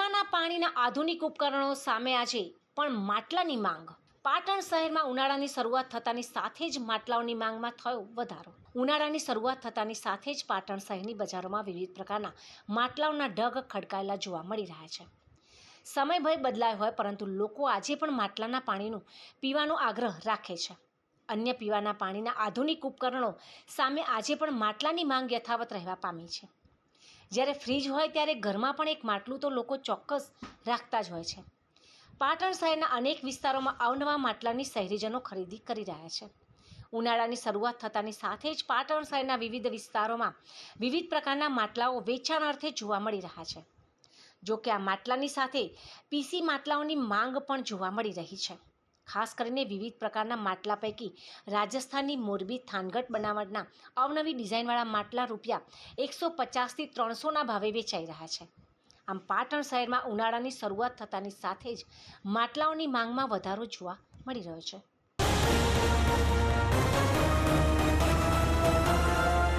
પીવાના પાણીના આધુનિક ઉપકરણો સામે આજે પણ માટલાની માંગ. પાટણ શહેરમાં ઉનાળાની શરૂઆત થતાની સાથે જ માટલાઓની માંગમાં થયો વધારો. ઉનાળાની શરૂઆત થતાની સાથે જ પાટણ શહેરની બજારોમાં વિવિધ પ્રકારના માટલાઓના ઢગ ખડકાયેલા જોવા મળી રહ્યા છે. સમય ભય બદલાયો હોય પરંતુ લોકો આજે પણ માટલાના પાણીનું પીવાનો આગ્રહ રાખે છે. અન્ય પીવાના પાણીના આધુનિક ઉપકરણો સામે આજે પણ માટલાની માંગ યથાવત રહેવા પામી છે. જ્યારે ફ્રીજ હોય ત્યારે ઘરમાં પણ એક માટલું તો લોકો ચોક્કસ રાખતા જ હોય છે. પાટણ શહેરના અનેક વિસ્તારોમાં અવનવા માટલાની શહેરીજનો ખરીદી કરી રહ્યા છે. ઉનાળાની શરૂઆત થતાની સાથે જ પાટણ શહેરના વિવિધ વિસ્તારોમાં વિવિધ પ્રકારના માટલાઓ વેચાણ અર્થે જોવા મળી રહ્યા છે. જો કે આ માટલાની સાથે પીસી માટલાઓની માંગ પણ જોવા મળી રહી છે. ખાસ કરીને વિવિધ પ્રકારના માટલા પૈકી રાજસ્થાનની મોરબી થાનગઢ બનાવટના અવનવી ડિઝાઇનવાળા માટલા ₹150થી ₹300ના ભાવે વેચાઈ રહ્યા છે. આમ પાટણ શહેરમાં ઉનાળાની શરૂઆત થતાની સાથે જ માટલાઓની માંગમાં વધારો જોવા મળી રહ્યો છે.